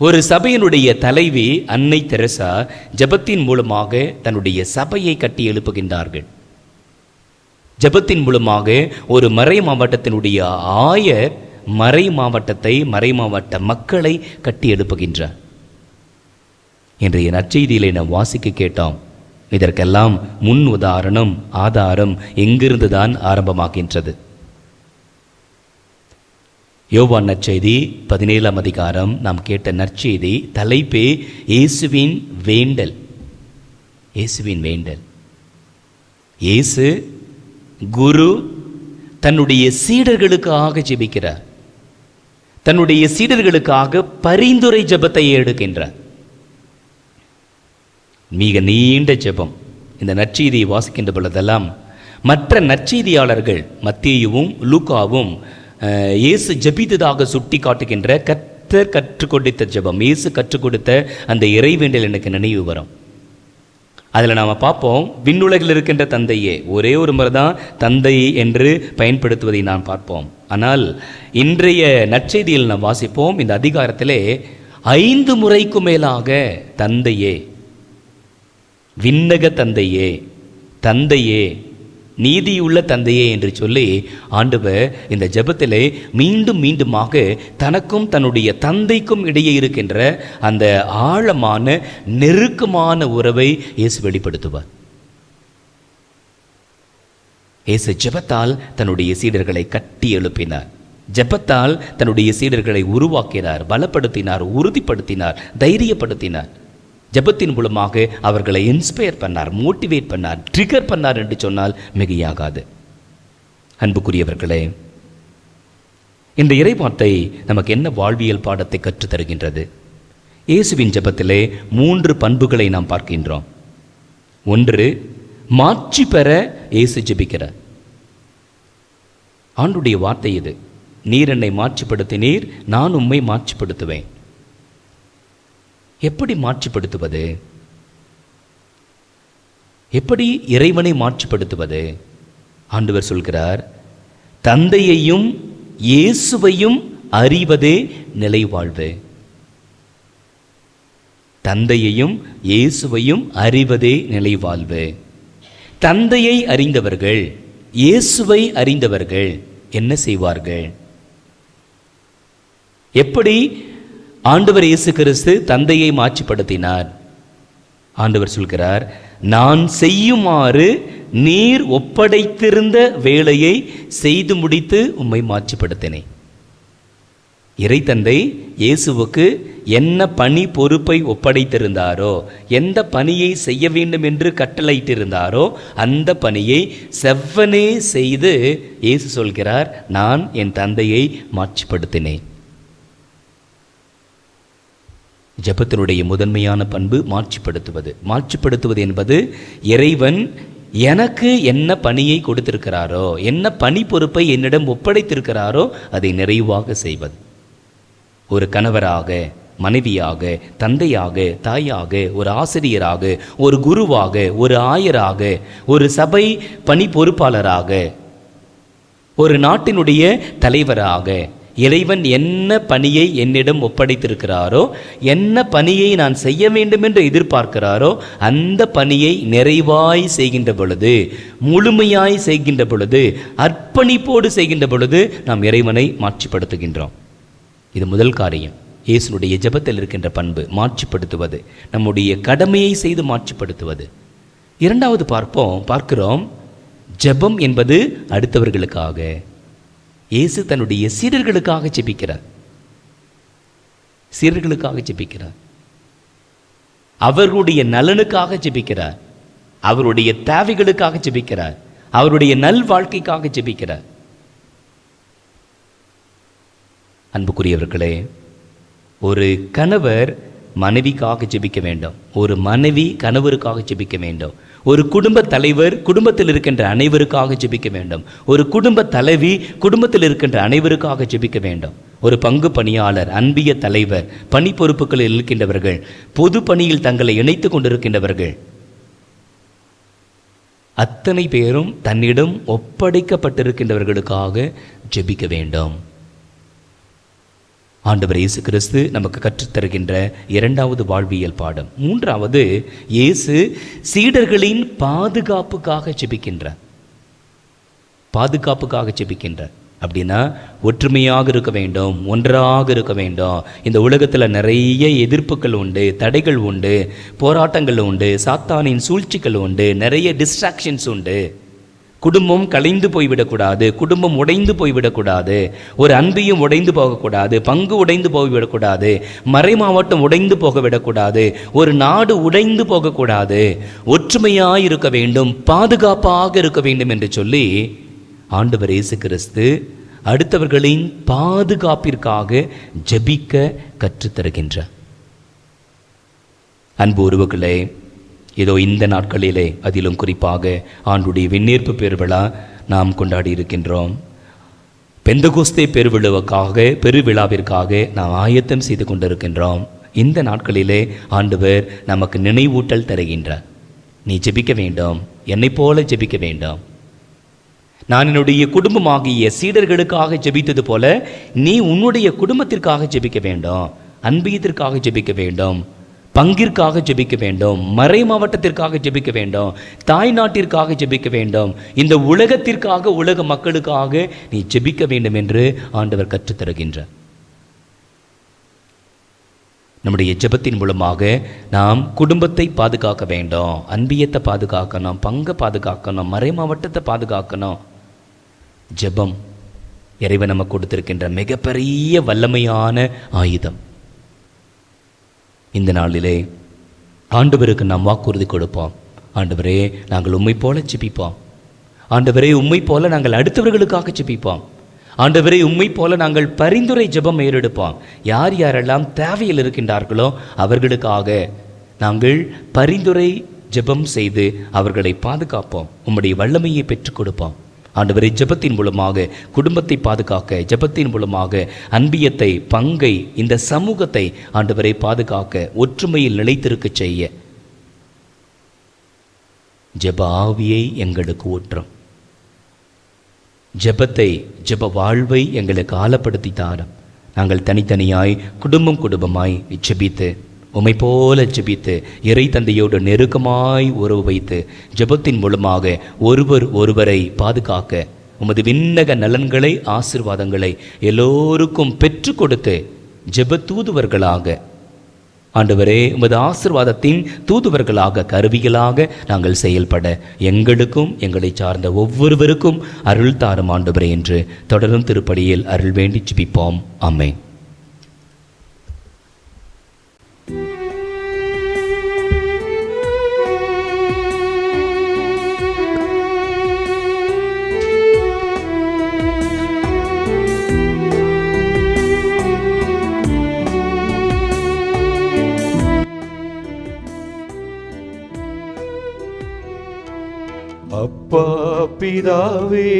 ஒரு சபையினுடைய தலைவி அன்னை தெரசா ஜெபத்தின் மூலமாக தன்னுடைய சபையை கட்டி எழுப்புகின்றார்கள். ஜெபத்தின் மூலமாக ஒரு மறை மாவட்டத்தினுடைய ஆயர் மறை மாவட்ட மக்களை கட்டி எழுப்புகின்றார். இன்றைய நற்செய்தியிலே நாம் வாசிக்க கேட்டோம். இதற்கெல்லாம் முன் உதாரணம், ஆதாரம் எங்கிருந்துதான் ஆரம்பமாகின்றது? யோவான் நற்செய்தி 17ஆம் அதிகாரம் நாம் கேட்ட நற்செய்தி தலைப்பே இயேசுவின் வேண்டல். இயேசுவின் வேண்டல். இயேசு குரு தன்னுடைய சீடர்களுக்காக ஜெபிக்கிறார். தன்னுடைய சீடர்களுக்காக பரிந்துரை ஜெபத்தை எடுக்கின்றார். மிக நீண்ட ஜெபம். இந்த நற்செய்தியை வாசிக்கின்ற பொழுதெல்லாம் மற்ற நற்செய்தியாளர்கள் மத்தேயுவும் லூக்காவும் இயேசு ஜெபித்ததாக சுட்டி காட்டுகின்ற கர்த்தர் கற்றுக் கொடுத்த ஜெபம், இயேசு கற்றுக் கொடுத்த அந்த இறைவேண்டல் எனக்கு நினைவு வரும். அதில் நாம் பார்ப்போம், விண்ணுலகில் இருக்கின்ற தந்தையே, ஒரே ஒரு முறை தான் தந்தை என்று பயன்படுத்துவதை நாம் பார்ப்போம். ஆனால் இன்றைய நற்செய்தியில் நாம் வாசிப்போம், இந்த அதிகாரத்திலே 5 முறைக்கும் மேலாக தந்தையே, விண்ணக தந்தையே, தந்தையே, நீதியுள்ள தந்தையே என்று சொல்லி ஆண்டவர் இந்த ஜெபத்திலே மீண்டும் மீண்டுமாக தனக்கும் தன்னுடைய தந்தைக்கும் இடையே இருக்கின்ற அந்த ஆழமான நெருக்கமான உறவை இயேசு வெளிப்படுத்துவார். இயேசு ஜெபத்தால் தன்னுடைய சீடர்களை கட்டி எழுப்பினார். ஜெபத்தால் தன்னுடைய சீடர்களை உருவாக்கினார், பலப்படுத்தினார், உறுதிப்படுத்தினார், தைரியப்படுத்தினார். ஜெபத்தின் மூலமாக அவர்களை இன்ஸ்பயர் பண்ணார், மோட்டிவேட் பண்ணார், ட்ரிகர் பண்ணார் என்று சொன்னால் மிகையாகாது. அன்புக்குரியவர்களே, இந்த இறைவார்த்தை நமக்கு என்ன வாழ்வியல் பாடத்தை கற்றுத் தருகின்றது? இயேசுவின் ஜெபத்திலே 3 பண்புகளை நாம் பார்க்கின்றோம். 1, மாட்சி பெற இயேசு ஜெபிக்கிறார். ஆண்டுடைய வார்த்தை இது, நீர் என்னை மாட்சிப்படுத்தினீர், நான் உம்மை மாட்சிப்படுத்துவேன். எப்படி மாட்சிப்படுத்துவது? எப்படி இறைவனை மாட்சிப்படுத்துவது? ஆண்டவர் சொல்கிறார், தந்தையையும் இயேசுவையும் அறிவதே நிலை வாழ்வு. தந்தையையும் இயேசுவையும் அறிவதே நிலை வாழ்வு. தந்தையை அறிந்தவர்கள், இயேசுவை அறிந்தவர்கள் என்ன செய்வார்கள்? எப்படி ஆண்டவர் இயேசு கிறிஸ்து தந்தையை மாட்சிப்படுத்தினார்? ஆண்டவர் சொல்கிறார், நான் செய்யுமாறு நீர் ஒப்படைத்திருந்த வேலையை செய்து முடித்து உம்மை மாட்சிப்படுத்தினேன். இறை தந்தை இயேசுவுக்கு என்ன பணி பொறுப்பை ஒப்படைத்திருந்தாரோ, எந்த பணியை செய்ய வேண்டும் என்று கட்டளையிட்டிருந்தாரோ அந்த பணியை செவ்வனே செய்து இயேசு சொல்கிறார், நான் என் தந்தையை மாட்சிப்படுத்தினேன். ஜெபத்தினுடைய முதன்மையான பண்பு மாட்சிப்படுத்துவது. மாட்சிப்படுத்துவது என்பது இறைவன் எனக்கு என்ன பணியை கொடுத்திருக்கிறாரோ, என்ன பணி பொறுப்பை என்னிடம் ஒப்படைத்திருக்கிறாரோ அதை நிறைவாக செய்வது. ஒரு கணவராக, மனைவியாக, தந்தையாக, தாயாக, ஒரு ஆசிரியராக, ஒரு குருவாக, ஒரு ஆயராக, ஒரு சபை பணி பொறுப்பாளராக, ஒரு நாட்டினுடைய தலைவராக, இறைவன் என்ன பணியை என்னிடம் ஒப்படைத்திருக்கிறாரோ, என்ன பணியை நான் செய்ய வேண்டும் என்று எதிர்பார்க்கிறாரோ, அந்த பணியை நிறைவாய் செய்கின்ற பொழுது, முழுமையாய் செய்கின்ற பொழுது, அர்ப்பணிப்போடு செய்கின்ற பொழுது நாம் இறைவனை மாட்சிப்படுத்துகின்றோம். இது முதல் காரியம். இயேசுனுடைய ஜெபத்தில் இருக்கின்ற பண்பு மாட்சிப்படுத்துவது, நம்முடைய கடமையை செய்து மாட்சிப்படுத்துவது. இரண்டாவது பார்க்கிறோம், ஜெபம் என்பது அடுத்தவர்களுக்காக. இயேசு தன்னுடைய சீடர்களுக்காக ஜெபிக்கிறார். சீடர்களுக்காக ஜெபிக்கிறார், அவர்களுடைய நலனுக்காக ஜெபிக்கிறார், அவருடைய தேவைகளுக்காக ஜெபிக்கிறார், அவருடைய நல் வாழ்க்கைக்காக ஜெபிக்கிறார். அன்புக்குரியவர்களே, ஒரு கணவர் மனைவிக்காக ஜெபிக்க வேண்டும், ஒரு மனைவி கணவருக்காக ஜெபிக்க வேண்டும், ஒரு குடும்ப தலைவர் குடும்பத்தில் இருக்கின்ற அனைவருக்காக ஜெபிக்க வேண்டும், ஒரு குடும்ப தலைவி குடும்பத்தில் இருக்கின்ற அனைவருக்காக ஜெபிக்க வேண்டும். ஒரு பங்கு பணியாளர், அன்பிய தலைவர், பணி பொறுப்புகளில் இருக்கின்றவர்கள், பொது பணியில் தங்களை இணைத்து கொண்டிருக்கின்றவர்கள், அத்தனை பேரும் தன்னிடம் ஒப்படைக்கப்பட்டிருக்கின்றவர்களுக்காக ஜெபிக்க வேண்டும். ஆண்டவர் இயேசு கிறிஸ்து நமக்கு கற்றுத்தருகின்ற இரண்டாவது வாழ்வியல் பாடம். மூன்றாவது, இயேசு சீடர்களின் பாதுகாப்புக்காக ஜெபிக்கின்றார். பாதுகாப்புக்காக ஜெபிக்கின்றார் அப்படின்னா ஒற்றுமையாக இருக்க வேண்டும், ஒன்றாக இருக்க வேண்டும். இந்த உலகத்தில் நிறைய எதிர்ப்புகள் உண்டு, தடைகள் உண்டு, போராட்டங்கள் உண்டு, சாத்தானின் சூழ்ச்சிகள் உண்டு, நிறைய டிஸ்ட்ராக்ஷன்ஸ் உண்டு. குடும்பம் கலைந்து போய்விடக்கூடாது, குடும்பம் உடைந்து போய்விடக்கூடாது, ஒரு அன்பையும் உடைந்து போகக்கூடாது, பங்கு உடைந்து போய்விடக்கூடாது, மறை மாவட்டம் உடைந்து போக விடக்கூடாது, ஒரு நாடு உடைந்து போகக்கூடாது, ஒற்றுமையாக இருக்க வேண்டும், பாதுகாப்பாக இருக்க வேண்டும் என்று சொல்லி ஆண்டவர் இயேசு கிறிஸ்து அடுத்தவர்களின் பாதுகாப்பிற்காக ஜெபிக்க கற்றுத்தருகின்றார். அன்பு உறவுகளே, ஏதோ இந்த நாட்களிலே, அதிலும் குறிப்பாக ஆண்டுடைய விண்ணேற்பு பெருவிழா நாம் கொண்டாடி இருக்கின்றோம். பெந்தகோஸ்தே பெருவிழாவிற்காக நாம் ஆயத்தம் செய்து கொண்டிருக்கின்றோம். இந்த நாட்களிலே ஆண்டவர் நமக்கு நினைவூட்டல் தருகின்றார். நீ ஜெபிக்க வேண்டும், என்னை போல ஜெபிக்க வேண்டும். நான் என்னுடைய குடும்பமாகிய சீடர்களுக்காக ஜெபித்தது போல நீ உன்னுடைய குடும்பத்திற்காக ஜெபிக்க வேண்டும், அன்பியத்திற்காக ஜெபிக்க வேண்டும், பங்கிற்காக ஜெபிக்க வேண்டும், மறை மாவட்டத்திற்காக ஜெபிக்க வேண்டும், தாய் நாட்டிற்காக ஜெபிக்க வேண்டும், இந்த உலகத்திற்காக, உலக மக்களுக்காக நீ ஜெபிக்க வேண்டும் என்று ஆண்டவர் கற்றுத்தருகின்றார். நம்முடைய ஜெபத்தின் மூலமாக நாம் குடும்பத்தை பாதுகாக்க வேண்டும், அன்பியத்தை பாதுகாக்கணும், பங்கை பாதுகாக்கணும், மறை மாவட்டத்தை பாதுகாக்கணும். ஜெபம் இறைவன் நமக்கு கொடுத்திருக்கின்ற மிகப்பெரிய வல்லமையான ஆயுதம். இந்த நாளிலே ஆண்டவருக்கு நாம் வாக்குறுதி கொடுப்போம். ஆண்டவரே, நாங்கள் உம்மை போல ஜெபிப்போம். ஆண்டவரே, உம்மை போல நாங்கள் அடுத்தவர்களுக்காக ஜெபிப்போம். ஆண்டவரே, உம்மை போல நாங்கள் பரிந்துரை ஜெபம் ஏறெடுப்போம். யார் யாரெல்லாம் தேவையில் இருக்கின்றார்களோ அவர்களுக்காக நாங்கள் பரிந்துரை ஜெபம் செய்து அவர்களை பாதுகாப்போம். உம்முடைய வல்லமையை பெற்றுக் கொடுப்போம். ஆண்டவரை, ஜெபத்தின் மூலமாக குடும்பத்தை பாதுகாக்க, ஜெபத்தின் மூலமாக அன்பியத்தை, பங்கை, இந்த சமூகத்தை ஆண்டவரை பாதுகாக்க, ஒற்றுமையில் நிலைத்திருக்க செய்ய ஜெப ஆவியை எங்களுக்கு ஊற்றும். ஜெபத்தை, ஜெப வாழ்வை எங்களுக்கு ஆழப்படுத்தி தாரும். நாங்கள் தனித்தனியாய் குடும்பமாய் ஜெபித்து, உம்மை போல ஜெபித்து, இறை தந்தையோடு நெருக்கமாய் உறவு வைத்து, ஜெபத்தின் மூலமாக ஒருவரை பாதுகாக்க, உமது விண்ணக நலன்களை, ஆசீர்வாதங்களை எல்லோருக்கும் பெற்று கொடுத்து ஜெப தூதுவர்களாக, ஆண்டவரே, உமது ஆசீர்வாதத்தின் தூதுவர்களாக, கருவிகளாக நாங்கள் செயல்பட எங்களுக்கும் எங்களை சார்ந்த ஒவ்வொருவருக்கும் அருள் தாரும் ஆண்டவரே என்று தொடரும் திருப்படியில் அருள் வேண்டி ஜெபிப்போம். ஆமென். அப்பா பிதாவே,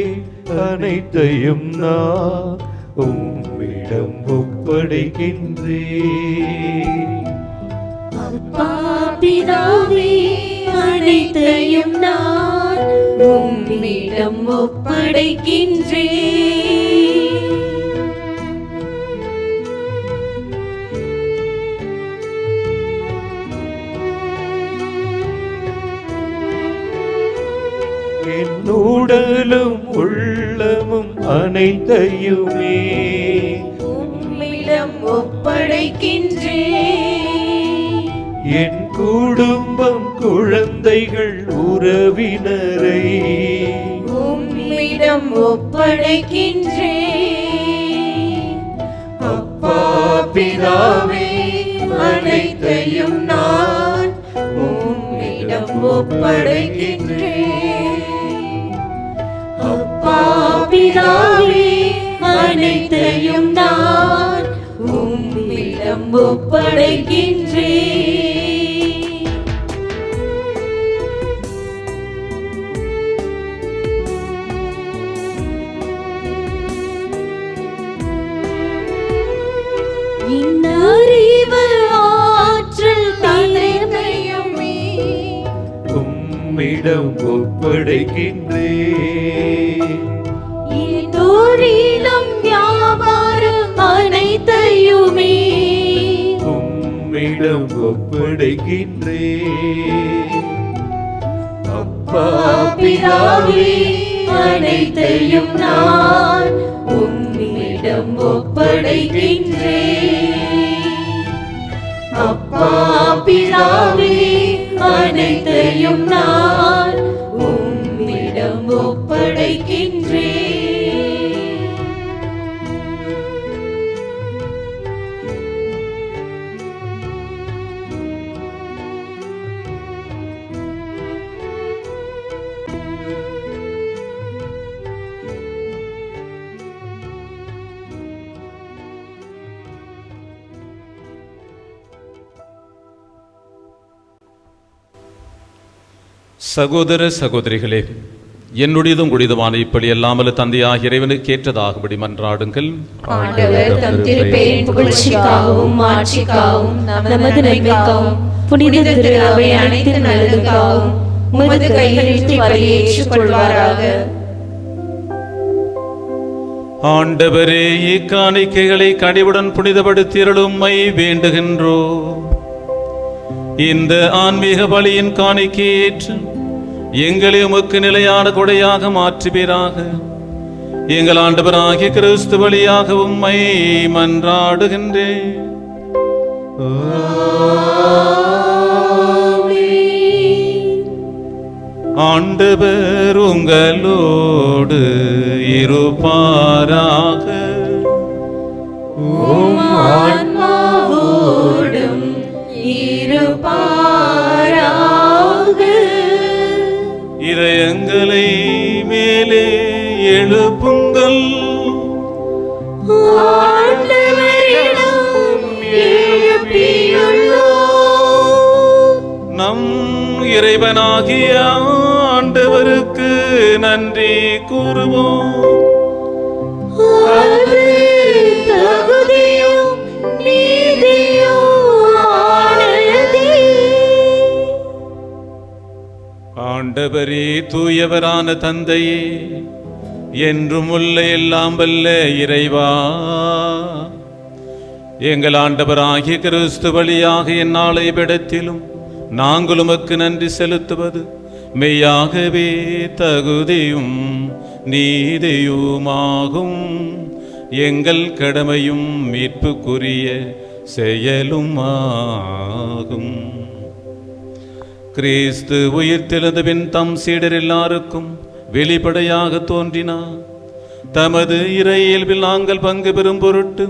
அனைத்தையும் நான் உம்மிடம் உம்மிடம் ஒப்படைக்கின்றேன். அப்பா பிதாவே, அனைத்தையும் நான் உம்மிடம் ஒப்படைக்கின்றேன். என் உடலும் உள்ளமும் அனைத்தையுமே உம்மிடம் ஒப்படைக்கின்றேன். என் குடும்பம் குழந்தைகள் உறவினரை உம்மிடம் ஒப்படைக்கின்றேன். அப்பா பிதாவே, அனைத்தையும் நான் உம்மிடம் ஒப்படைக்கின்றேன். அப்பா பிதாவே, அனைத்தையும் நான் உம்மிடம் ஒப்படைக்கின்றேன். அறிவு ஆற்றல் தலைமையுமே உம்மிடம் ஒப்படைக்கின்றேன். தொழிலும் வியாபாரம் அனைத்தையுமே உம்மிடம் ஒப்படைக்கின்றேன். அப்பா பிதாவே, அனைத்தையும் நான் உம்மிடம் ஒப்படைக்கின்றேன். அப்பா பிதாவே, அனைத்தையும் நான் உம்மிடம் ஒப்படைக்கின்றேன். சகோதர சகோதரிகளே, என்னுடையதும் குடிதுமான இப்படி அல்லாமல் தந்தையாகிய இறைவனுக்கு ஏற்றதாகும்படி மன்றாடுங்கள். ஆண்டவர் தம் திருப்பெயரின் புகழ்ச்சிக்காகவும் மாட்சிக்காகவும் நமது நன்மைக்காகவும் புனித திரு அவை அனைத்து நல்லதுக்காகவும் உமது கைகளில் வரையை ஏற்றுக்கொள்வாராக. ஆண்டவரே, இக்காணிக்கைகளை கனிவுடன் புனிதப்படுத்தியருளும் உம்மை வேண்டுகின்றோம். இந்த ஆன்மீக பலியின் காணிக்கையை ஏற்று எங்களை உமக்கு நிலையான கொடையாக மாற்றுவீராக. எங்கள் ஆண்டவராகிய கிறிஸ்து வழியாக உம்மை மன்றாடுகின்றேன். ஆண்டவர் உங்களோடு இருப்பாராக. ஆன்மாவோடும் இருப்பாராக. இதயங்களை மேலே எழுப்புங்கள். ஆண்டவரிடம் எழுப்பியுள்ளோம். நம் இறைவனாகிய ஆண்டவருக்கு நன்றி கூறுவோம். அது தகுதியும் நீதியுமானதே. ஆண்டவரே, தூயவரான தந்தையே, என்றும் உள்ள எல்லாம் வல்ல இறைவா, எங்கள் ஆண்டவராகிய கிறிஸ்து வழியாக எந்நாளை விடத்திலும் நாங்கள் உமக்கு நன்றி செலுத்துவது மெய்யாகவே தகுதியும் நீதியுமாகும். எங்கள் கடமையும் மீட்புக்குரிய செயலும் ஆகும். கிறிஸ்து உயிர்த்தெழுந்த பின் தம் சீடர் எல்லாருக்கும் வெளிப்படையாக தோன்றினார். தமது இறை இயல்பில் நாங்கள் பங்கு பெறும் பொருட்டு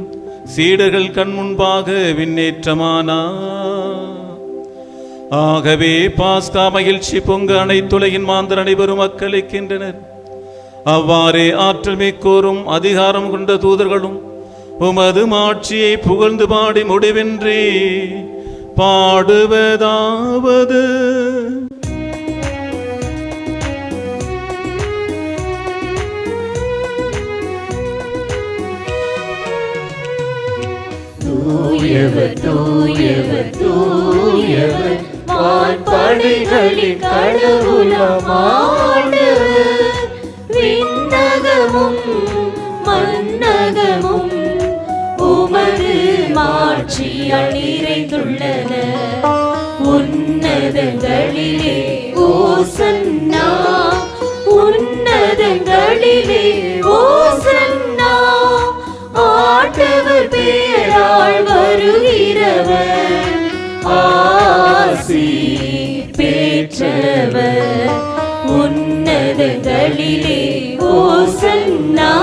சீடர்கள் கண் முன்பாக விண்ணேற்றமானார். ஆகவே பாஸ்கா மகிழ்ச்சி பொங்க அனைத்துலகின் மாந்தர் அனைவரும் அக்களிக்கின்றனர். அவ்வாறே ஆற்றல் மிக்கோரும் அதிகாரம் கொண்ட தூதர்களும் உமது மாட்சியை புகழ்ந்து பாடி முடிவின்றி பாடுவதாவது: தூயவர் தூயவர் தூயவர் வான்படைகளின் கடவுளமாண்டவர். விண்ணகமும் மண்ணகமும் உமது மாட்சியால் நிறைந்துள்ளன. உன்னதங்களிலே ஓசன்னா, உன்னதங்களிலே ஓசன்னா. ஆண்டவர் பேரால் வருகிறவர் ஆசி பெற்றவர். உன்னதங்களிலே ஓசன்னா,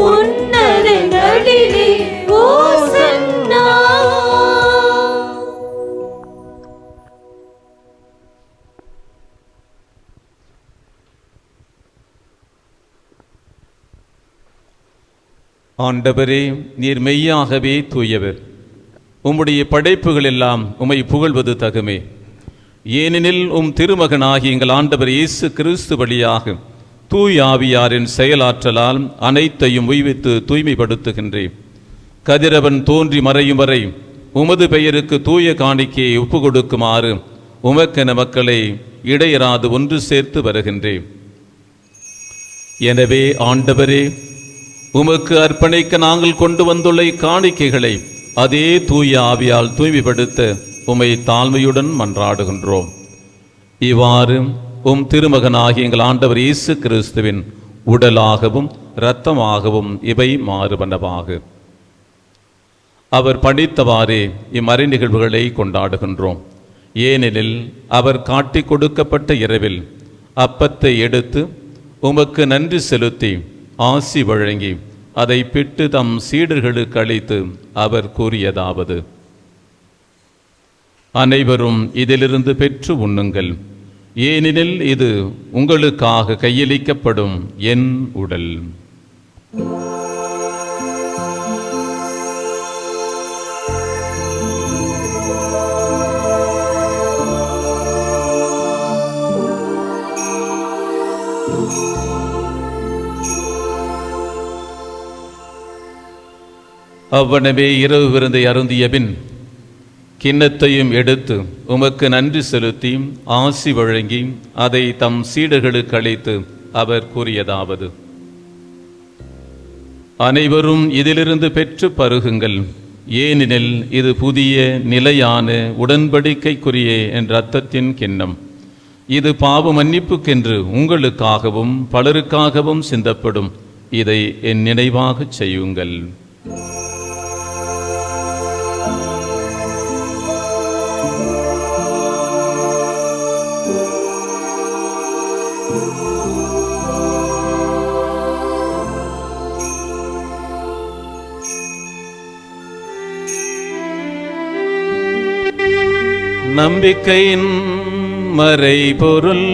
உன்னதங்களிலே ஓசன்னா. ஆண்டவரே, நீர் மெய்யாகவே தூயவர். உம்முடைய படைப்புகள் எல்லாம் உம்மை புகழ்வது தகுமே. ஏனெனில் திருமகனாகி எங்கள் ஆண்டவர் இயேசு கிறிஸ்து வழியாக தூய் ஆவியாரின் செயலாற்றலால் அனைத்தையும் உய்வித்து தூய்மைப்படுத்துகின்றேன். கதிரவன் தோன்றி மறையும் வரை உமது பெயருக்கு தூய காணிக்கையை ஒப்பு கொடுக்குமாறு உமக்கென மக்களை இடையராது ஒன்று சேர்த்து வருகின்றேன். எனவே ஆண்டவரே, உமக்கு அர்ப்பணிக்க நாங்கள் கொண்டு வந்துள்ள காணிக்கைகளை அதே தூய ஆவியால் தூய்மைப்படுத்த உம்மை தாழ்மையுடன் மன்றாடுகின்றோம். இவ்வாறு திருமகனாகிய எங்கள் ஆண்டவர் இயேசு கிறிஸ்துவின் உடலாகவும் இரத்தமாகவும் இவை மாறுபனவாக. அவர் படித்தவாறே இம்மறை நிகழ்வுகளை கொண்டாடுகின்றோம். ஏனெனில் அவர் காட்டிக் கொடுக்கப்பட்ட இரவில் அப்பத்தை எடுத்து உமக்கு நன்றி செலுத்தி ஆசி வழங்கி அதை பிட்டு தம் சீடர்களுக்கு அளித்து அவர் கூறியதாவது: அனைவரும் இதிலிருந்து பெற்று உண்ணுங்கள், ஏனெனில் இது உங்களுக்காக கையளிக்கப்படும் என் உடல். அவ்வனவே இரவு விருந்தை அருந்திய பின் கிண்ணத்தையும் எடுத்து உமக்கு நன்றி செலுத்தி ஆசி வழங்கி அதை தம் சீடர்களுக்கு அளித்து அவர் கூறியதாவது: அனைவரும் இதிலிருந்து பெற்று பருகுங்கள், ஏனெனில் இது புதிய நிலையான உடன்படிக்கைக்குரிய என் இரத்தத்தின் கிண்ணம். இது பாவ மன்னிப்புக்கென்று உங்களுக்காகவும் பலருக்காகவும் சிந்தப்படும். இதை என் நினைவாகச் செய்யுங்கள். நம்பிக்கையின் மறைபொருள்.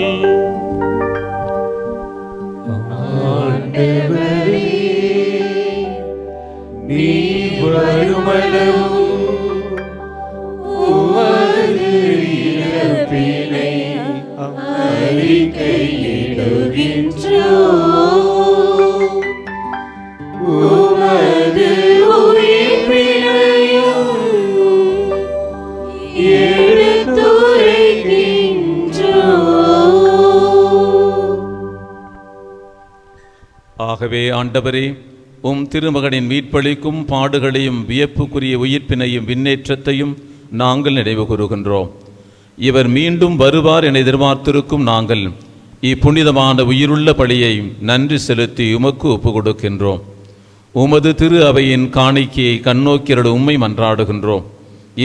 ஆண்டவரே, நீ வருமளவும் உமது இறப்பினை அறிக்கையிடுகின்றோம். உமது உயிர்ப்பினையும் ஆகவே ஆண்டவரே, திருமகனின் மீட்பளிக்கும் பாடுகளையும் வியப்புக்குரிய உயிர்ப்பினையும் விண்ணேற்றத்தையும் நாங்கள் நினைவு கூறுகின்றோம். இவர் மீண்டும் வருவார் என எதிர்பார்த்திருக்கும் நாங்கள் இப்புனிதமான உயிருள்ள பலியை நன்றி செலுத்தி உமக்கு ஒப்பு கொடுக்கின்றோம். உமது திரு அவையின் காணிக்கையை கண்ணோக்கியருள் உம்மை மன்றாடுகின்றோம்.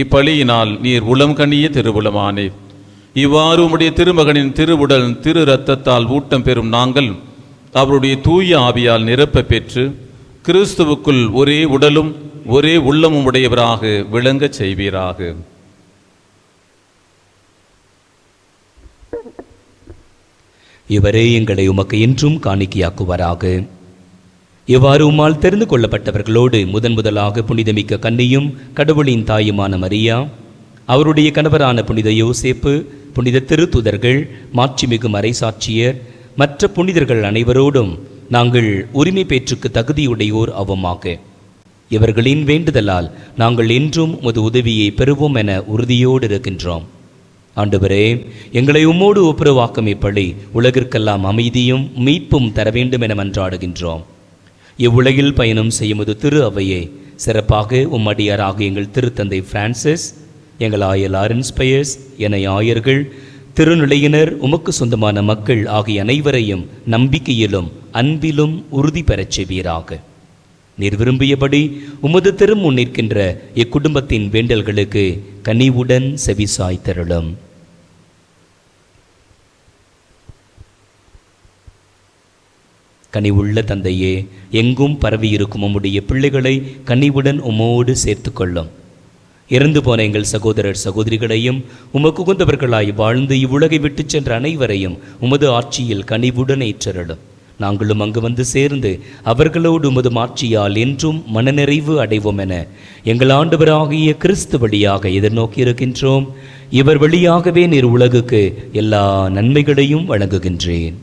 இப்பலியினால் நீர் உளம் கனிய திருவுளமானே. இவ்வாறு உம்முடைய திருமகனின் திருவுடல் திரு இரத்தத்தால் ஊட்டம் பெறும் நாங்கள் அவருடைய தூய ஆவியால் நிரப்ப பெற்று கிறிஸ்துவுக்குள் ஒரே உடலும் ஒரே உள்ளமும் உடையவராக விளங்கச் செய்வீராக. இவரே எங்களை உமக்கு என்றும் காணிக்கையாக்குவாராக. இவ்வாறு உம்மால் தெரிந்து கொள்ளப்பட்டவர்களோடு முதலாக புனிதமிக்க கன்னியும் கடவுளின் தாயுமான மரியா, அவருடைய கணவரான புனித யோசேப்பு, புனித திருத்துதர்கள், மாட்சிமிகு மறைசாட்சியர், மற்ற புனிதர்கள் அனைவரோடும் நாங்கள் உரிமை பேற்றுக்கு தகுதியுடையோர் ஆவோமாக. இவர்களின் வேண்டுதலால் நாங்கள் என்றும் உமது உதவியை பெறுவோம் என உறுதியோடு இருக்கின்றோம். ஆண்டவரே, எங்களை உம்மோடு ஒப்புரவாக்கும் இப்படி உலகிற்கெல்லாம் அமைதியும் மீட்பும் தர வேண்டும் என மன்றாடுகின்றோம். இவ்வுலகில் பயணம் செய்யும் ஒரு திரு அவையை சிறப்பாக உம்மடியாராக எங்கள் திருத்தந்தை பிரான்சிஸ், எங்கள் ஆயர் லாரன்ஸ் பயஸ், என ஆயர்கள், திருநிலையினர், உமக்கு சொந்தமான மக்கள் ஆகிய அனைவரையும் நம்பிக்கையிலும் அன்பிலும் உறுதி பெறச் செய்வீராக. நீர் விரும்பியபடி உமது திருமுன் நிற்கின்ற இக்குடும்பத்தின் வேண்டல்களுக்கு கனிவுடன் செவிசாய்த்தருளும். கனிவுள்ள தந்தையே, எங்கும் பரவியிருக்கும் உம்முடைய பிள்ளைகளை கனிவுடன் உமோடு சேர்த்து கொள்ளும். இறந்து போன எங்கள் சகோதரர் சகோதரிகளையும் உமக்கு உகந்தவர்களாய் வாழ்ந்து இவ்வுலகை விட்டு சென்ற அனைவரையும் உமது ஆட்சியில் கனிவுடன் ஏற்றருளும். நாங்களும் அங்கு வந்து சேர்ந்து அவர்களோடு உமது ஆட்சியால் என்றும் மனநிறைவு அடைவோம் என எங்கள் ஆண்டவராகிய கிறிஸ்து வழியாக எதிர்நோக்கி இருக்கின்றோம். இவர் வழியாகவே நீர் உலகுக்கு எல்லா நன்மைகளையும் வழங்குகின்றேன்.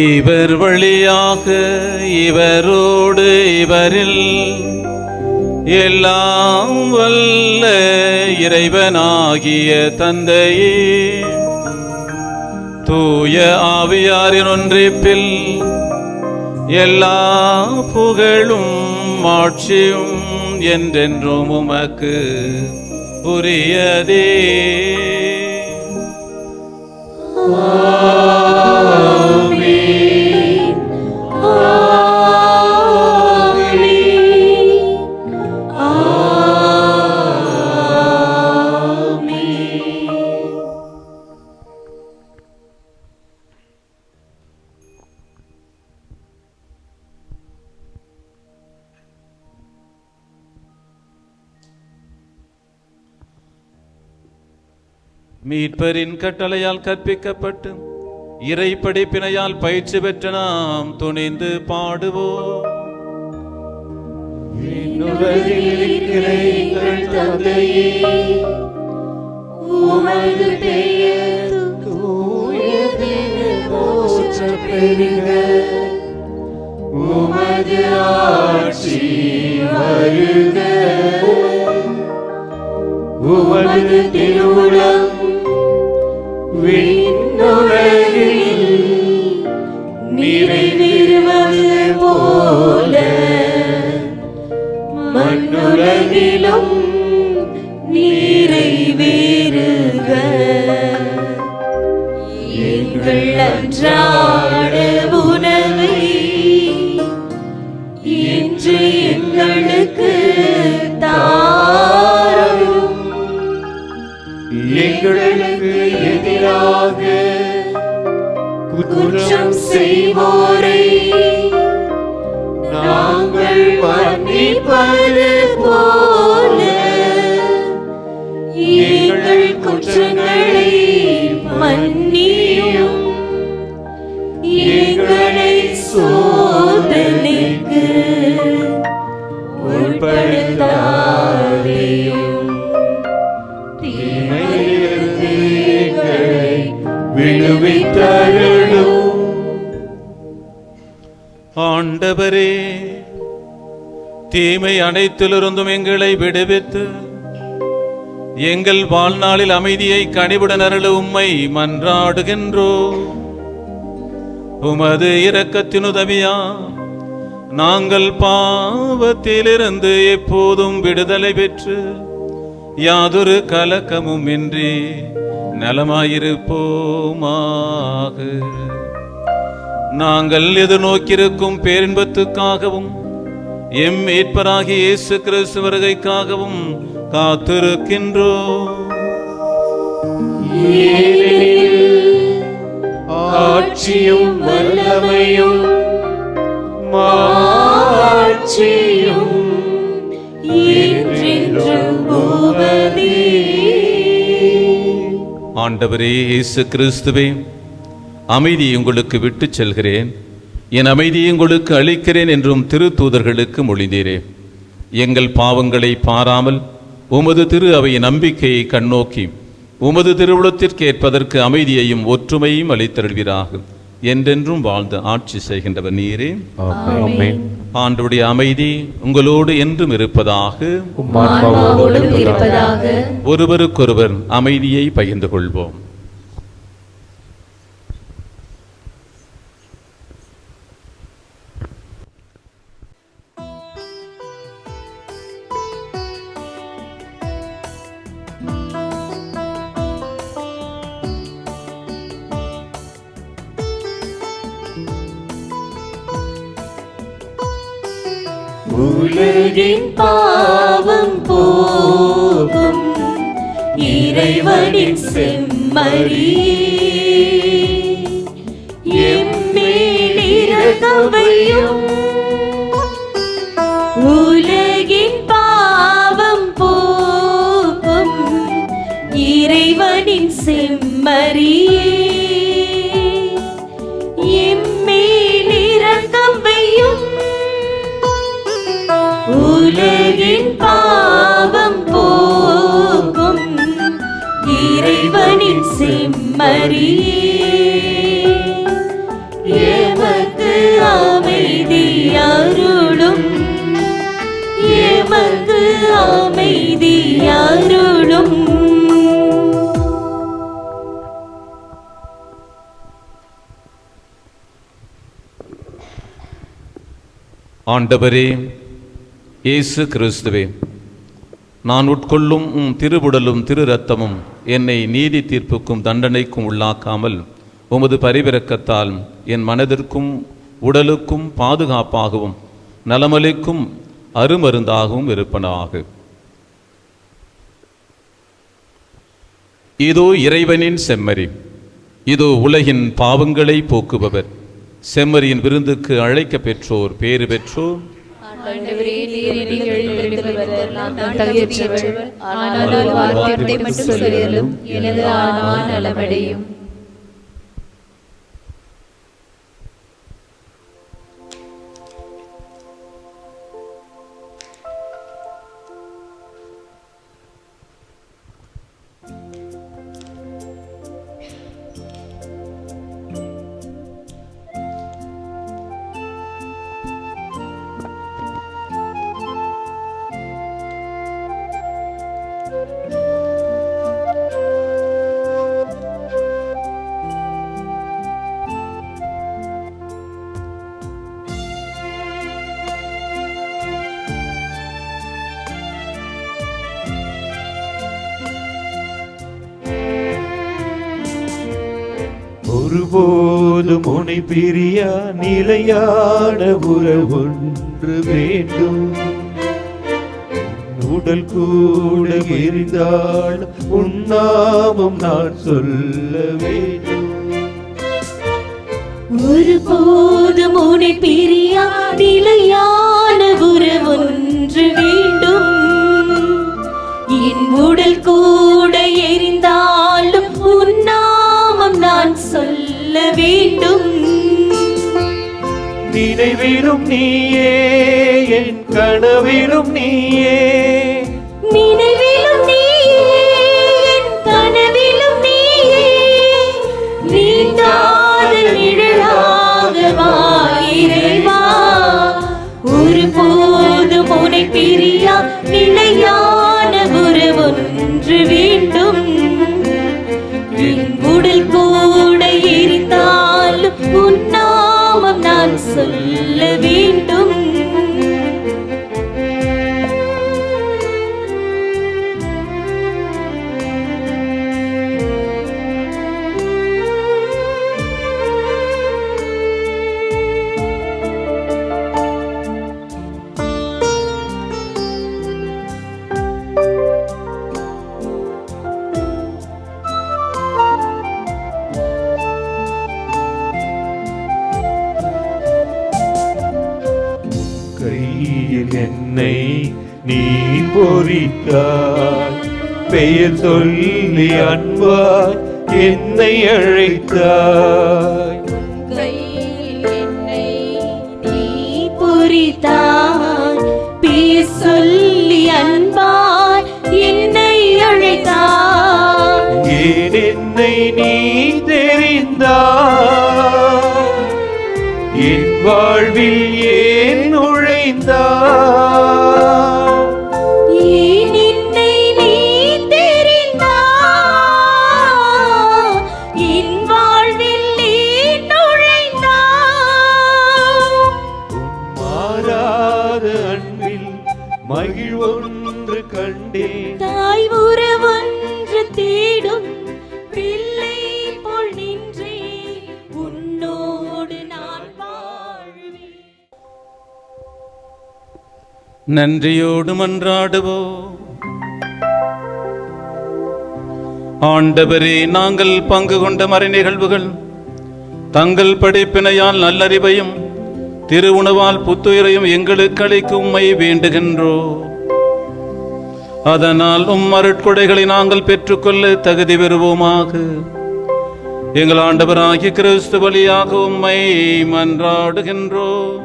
இவர் வழியாக இவரோடு இவரில் எல்லாம் வல்ல இறைவனாகிய தந்தையே, தூய ஆவியாரின் ஒன்றிப்பில் எல்லா புகழும் ஆட்சியும் என்றென்றும் உமக்கு உரியதே. மீட்பரின் கட்டளையால் கற்பிக்கப்பட்டு இறை படிப்பினையால் பயிற்சி பெற்ற நாம் துணிந்து பாடுவோம். உமது பெயர் தூயதென போற்றப் பெறுக. உமது ஆட்சி வருக. உமது திருவுளம் விண்ணுலகில் நிறைவேறுவது போல மண்ணுலகிலும் நிறைவேறுக. எங்கள் அன்றாட உணவை இன்று எங்களுக்கு தாரும். எங்களுக்கு எதிராக குற்றம் செய்வோரை நாங்கள் மன்னிப்பது போல எங்கள் குற்றங்களை மன்னியும். எங்களை சோதனைக்கு உட்படுத்தாதேயும், தீமையிலிருந்து எங்களை விடுவித்தருளும். ஆண்டவரே, தீமை அனைத்திலிருந்தும் எங்களை விடுவித்து எங்கள் வாழ்நாளில் அமைதியை கனிவுடன் அருள உம்மை மன்றாடுகின்றோம். உமது இரக்கத்தின் உதவியா நாங்கள் பாவத்திலிருந்து எப்போதும் விடுதலை பெற்று யாதொரு கலக்கமும் இன்றி நலமாயிருப்போமாக. நாங்கள் எதிர்நோக்கியிருக்கும் பேரின்பத்துக்காகவும் எம் மீட்பராகிய இயேசு கிறிஸ்து வருகைக்காகவும் காத்திருக்கின்றோம். ஆட்சியும் வல்லமையும் மாட்சியும் என்றென்றும் உமதே. ஆண்டவரே இயேசு கிறிஸ்துவே, அமைதியை உங்களுக்கு விட்டுச் செல்கிறேன், என் அமைதியை உங்களுக்கு அளிக்கிறேன் என்றும் திருத்தூதர்களுக்கு மொழிந்தீரே. எங்கள் பாவங்களை பாராமல் உமது திரு அவை நம்பிக்கையை கண்ணோக்கி உமது திருவுளத்திற்கு ஏற்பதற்கு அமைதியையும் ஒற்றுமையும் அளித்தருள்வீராக. என்றென்றும் வாழ்ந்து ஆட்சி செய்கின்றவர் நீரே. ஆமென். ஆண்டவருடைய அமைதி உங்களோடு என்றும் இருப்பதாக. உம் ஆன்மாவோடும் இருப்பதாக. ஒருவருக்கொருவர் அமைதியை பகிர்ந்து கொள்வோம். உலகின் பாவம் போகும் இறைவனின் செம்மறியே, எம்மேல் இரக்கம் வையும். உலகின் பாவம் போகும் இறைவனின் செம்மறியே, எம்மேல் இரக்கம் வையும். உலகின் பாவம் போகும் இறைவனின் செம்மறியே, எமக்கு அமைதி அருளும், எமக்கு அமைதி அருளும். ஆண்டவரே இயேசு கிறிஸ்துவே, நான் உட்கொள்ளும் உம் திருவுடலும் திரு இரத்தமும் என்னை நீதி தீர்ப்புக்கும் தண்டனைக்கும் உள்ளாக்காமல் உமது பரிவிரக்கத்தால் என் மனதிற்கும் உடலுக்கும் பாதுகாப்பாகவும் நலமளிக்கும் அருமருந்தாகவும் இருப்பனாக. இதோ இறைவனின் செம்மறி, இதோ உலகின் பாவங்களை போக்குபவர். செம்மறியின் விருந்துக்கு அழைக்க பெற்றோர் பேறு பெற்றோர். ஆண்டவரே, நீர் என்னை எழுந்தருளி வருவதற்கு நான் தகுதியற்றவள். ஆனால் ஒரு வார்த்தை மட்டும் சொல்லியருளும், எனது ஆன்மா நலமடையும். ஒருபோதும் உனை பிரியா நிலையான உறவொன்று வேண்டும். உடல் கூட எரிந்தால் உன்னாமம் நான் சொல்ல வேண்டும். ஒருபோதும் உன்னை பிரியா நிலையான உறவொன்று வேண்டும். என் உடல் கூட எரிந்தாலும் உன்னாமம் நான் சொல்ல வேண்டும். நினைவிலும் நீயே, என் கனவிலும் நீயே. நினைவிலும் நீயே, என் கனவிலும் நீயே. நீங்காத நிழலாக வா இறைவா. ஒருபோதும் உன்னை பிரியா நிலையான உறவொன்று வேண்டும். என் உடல் கூட எரிந்தாலும் உன் நாமம் நான் சொல்ல வேண்டும். கையில் என்னை நீ பொறித்தாய், பெயர் சொல்லி அன்பாய் என்னை அழைத்தாய். கையில் என்னை நீ பொறித்தாய், பெயர் சொல்லி அன்பாய் என்னை அழைத்தாய். என்னை நீ தெரிந்தாய், என் வாழ்வில் ஏன் நுழைந்தாய்? ஏன் என்னை நீ தெரிந்தாய், என் வாழ்வில் ஏன் நுழைந்தாய்? மாறாத அன்பில் மகிழ்வொன்று கண்டேன், தாய் உறவொன்று தேடும் பிள்ளை போல் நின்றே உன்னோடு நான் வாழ்வேன். நன்றியோடு மன்றாடுவோம். ஆண்டவரே, நாங்கள் பங்கு கொண்ட மறை நிகழ்வுகள் தங்கள் படைப்பினையால் நல்லறிவையும் திருவுணவால் புத்துயிரையும் எங்களுக்கு அளிக்க உம்மை வேண்டுகின்றோம். அதனால் அருட்கொடைகளை நாங்கள் பெற்றுக்கொள்ள தகுதி பெறுவோமாக. எங்கள் ஆண்டவராகிய கிறிஸ்து வழியாக உம்மை மன்றாடுகின்றோம்.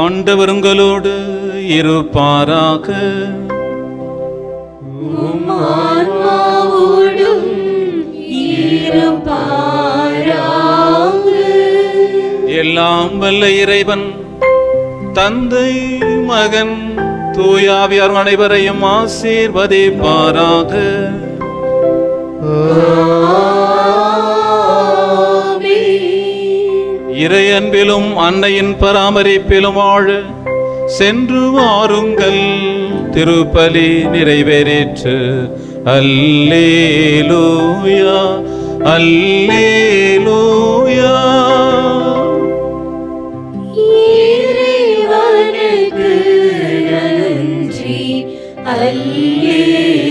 ஆண்டவர் உங்களோடு இருப்பாராக. ஆன்மாவோடும் இருப்பாராக. எல்லாம் வல்ல இறைவன் தந்தை, மகன், தூயாவியார் அனைவரையும் ஆசீர்வதிப்பாராக. இறை அன்பிலும் அன்னையின் பராமரிப்பிலும் வாழ சென்று வாருங்கள். திருப்பலி நிறைவேறிற்று. அல்லேலூயா, அல்லேலூயா. இறைவனுக்கு நன்றி. அல்லேலூயா,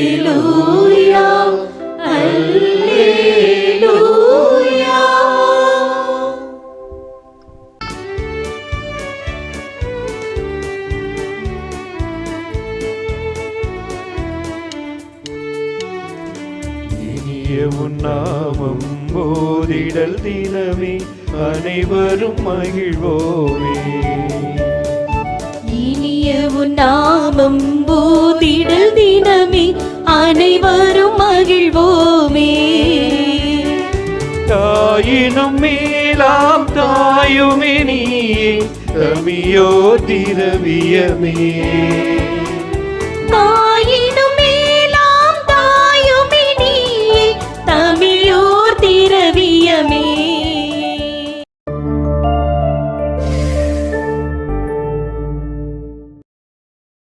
அல்லேலூயா. உன் நாமம் போதிடல் தினமே அனைவரும் மகிழ்வோமே. இனிய உன் நாமம் போதிடல் தினமே அனைவரும் மகிழ்வோமே. தாயினும் மேலாம் தாயுமே நீயே, தமியோ திரவியமே.